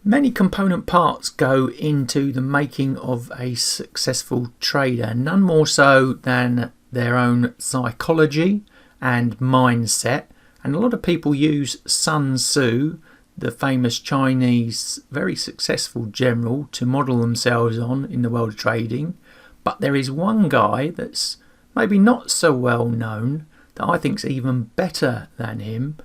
Many component parts go into the making of a successful trader, none more so than their own psychology and mindset. And a lot of people use Sun Tzu, the famous Chinese, very successful general, to model themselves on in the world of trading. But there is one guy that's maybe not so well known that I think is even better than him,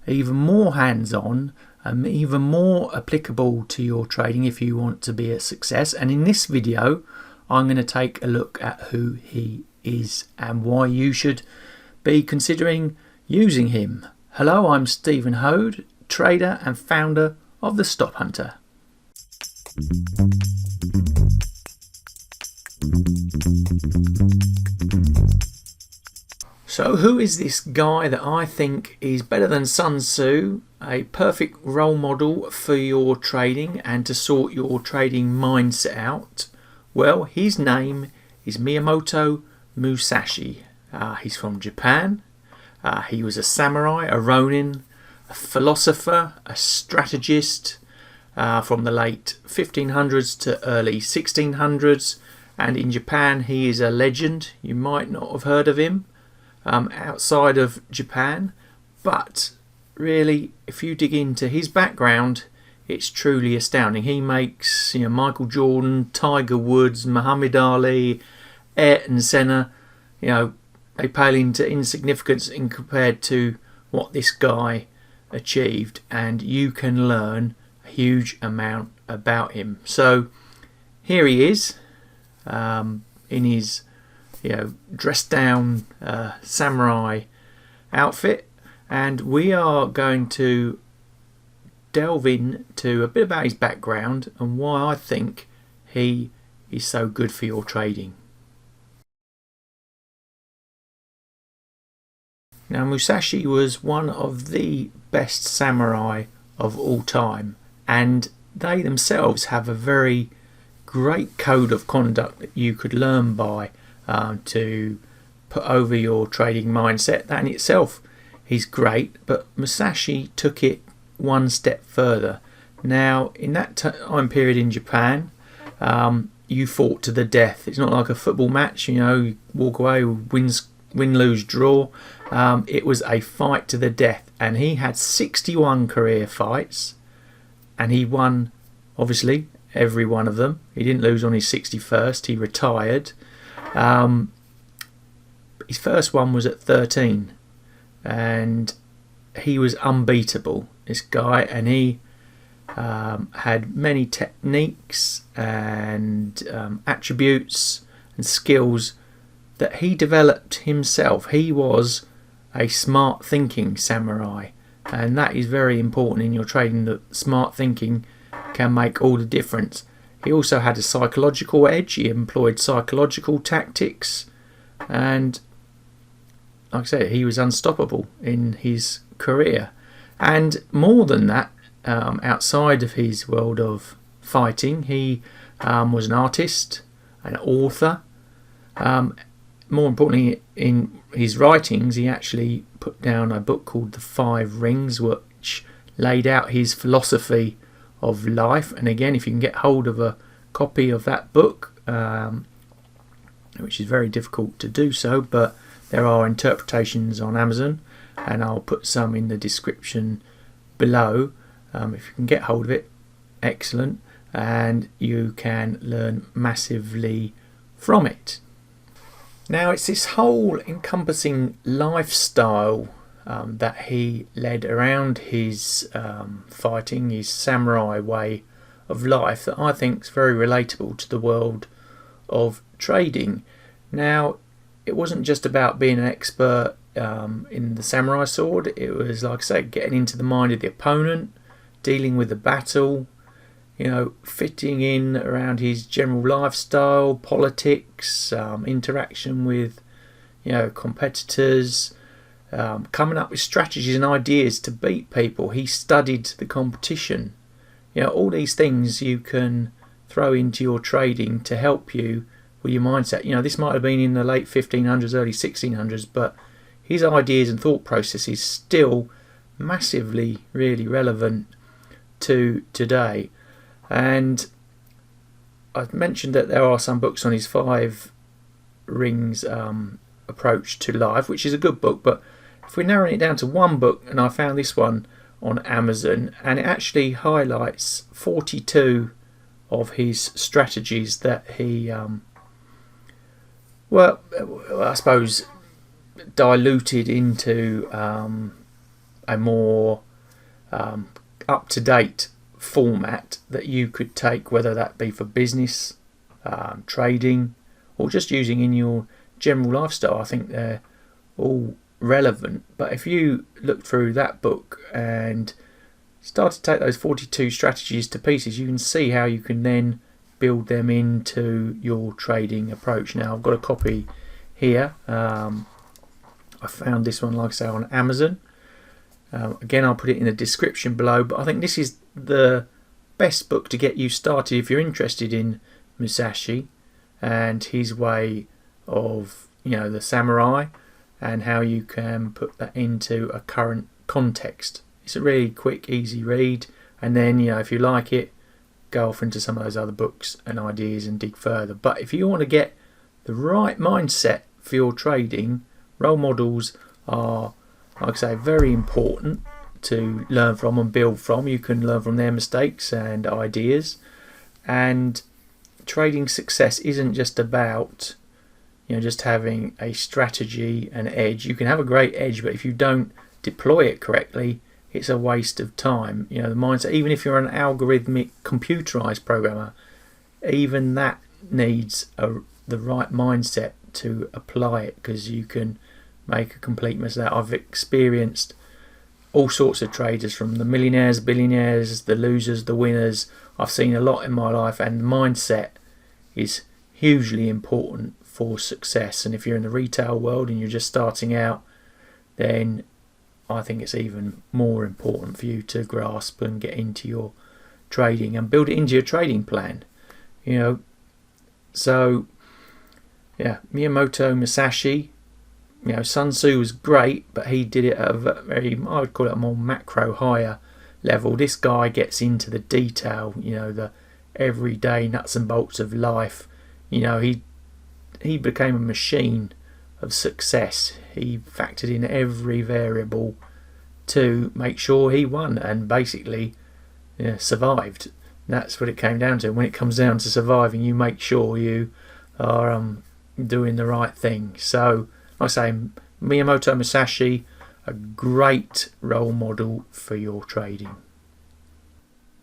even more hands-on, even more applicable to your trading if you want to be a success. And in this video, I'm going to take a look at who he is and why you should be considering using him. Hello, I'm Stephen Hode, trader and founder of the Stop Hunter. So who is this guy that I think is better than Sun Tzu, a perfect role model for your trading and to sort your trading mindset out? Well, his name is Miyamoto Musashi. He's from Japan. He was a samurai, a ronin, a philosopher, a strategist from the late 1500s to early 1600s. And in Japan, he is a legend. You might not have heard of him outside of Japan, but really, if you dig into his background, it's truly astounding. He makes, Michael Jordan, Tiger Woods, Muhammad Ali, Ayrton Senna, they pale into insignificance in compared to what this guy achieved, and you can learn a huge amount about him. So here he is in his dressed down samurai outfit, and we are going to delve into a bit about his background and why I think he is so good for your trading. Now, Musashi was one of the best samurai of all time, and they themselves have a very great code of conduct that you could learn by to put over your trading mindset. That in itself is great, but Musashi took it one step further. Now, in that time period in Japan, you fought to the death. It's not like a football match, you walk away, win, lose, draw. It was a fight to the death, and he had 61 career fights, and he won, obviously, every one of them. He didn't lose on his 61st. He retired. His first one was at 13, and he was unbeatable, this guy, and he had many techniques and attributes and skills that he developed himself. He was a smart thinking samurai, and that is very important in your trading, that smart thinking can make all the difference. He also had a psychological edge. He employed psychological tactics, and like I said, he was unstoppable in his career. And more than that, outside of his world of fighting, he was an artist, an author. More importantly, in his writings, he actually put down a book called The 5 Rings, which laid out his philosophy of life. And again, if you can get hold of a copy of that book, which is very difficult to do so, but there are interpretations on Amazon, and I'll put some in the description below. If you can get hold of it, excellent, and you can learn massively from it. Now, it's this whole encompassing lifestyle that he led around his fighting, his samurai way of life, that I think is very relatable to the world of trading. Now, it wasn't just about being an expert in the samurai sword. It was, like I said, getting into the mind of the opponent, dealing with the battle, fitting in around his general lifestyle, politics, interaction with competitors, coming up with strategies and ideas to beat people. He studied the competition. All these things you can throw into your trading to help you with your mindset. This might have been in the late 1500s, early 1600s, but his ideas and thought processes still massively really relevant to today. And I've mentioned that there are some books on his 5 rings approach to life, which is a good book, but if we're narrowing it down to one book, and I found this one on Amazon, and it actually highlights 42 of his strategies that he well, I suppose diluted into a more up-to-date format that you could take, whether that be for business, trading, or just using in your general lifestyle. I think they're all relevant. But if you look through that book and start to take those 42 strategies to pieces, you can see how you can then build them into your trading approach. Now, I've got a copy here. I found this one, like I say, on Amazon. Again, I'll put it in the description below, but I think this is the best book to get you started if you're interested in Musashi and his way of, the samurai, and how you can put that into a current context. It's a really quick, easy read, and then, if you like it, go off into some of those other books and ideas and dig further. But if you want to get the right mindset for your trading, role models are, like I say, very important to learn from and build from. You can learn from their mistakes and ideas. And trading success isn't just about just having a strategy and edge. You can have a great edge, but if you don't deploy it correctly, it's a waste of time. The mindset, even if you're an algorithmic computerized programmer, even that needs the right mindset to apply it, because you can make a complete mess of that. I've experienced all sorts of traders, from the millionaires, billionaires, the losers, the winners. I've seen a lot in my life, and mindset is hugely important for success. And if you're in the retail world and you're just starting out, then I think it's even more important for you to grasp and get into your trading and build it into your trading plan. So yeah, Miyamoto Musashi, Sun Tzu was great, but he did it at a very, I would call it a more macro, higher level. This guy gets into the detail, the everyday nuts and bolts of life. He became a machine of success. He factored in every variable to make sure he won, and basically survived. That's what it came down to. When it comes down to surviving, you make sure you are doing the right thing. So, like I say, Miyamoto Musashi, a great role model for your trading.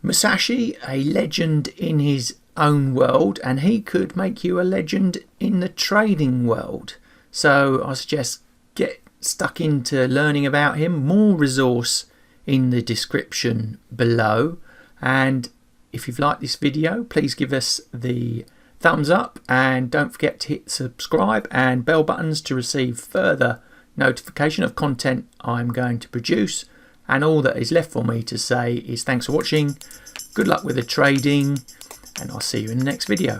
Musashi, a legend in his own world, and he could make you a legend in the trading world. So I suggest get stuck into learning about him. More resource in the description below. And if you've liked this video, please give us the thumbs up, and don't forget to hit subscribe and bell buttons to receive further notification of content I'm going to produce. And all that is left for me to say is thanks for watching, good luck with the trading, and I'll see you in the next video.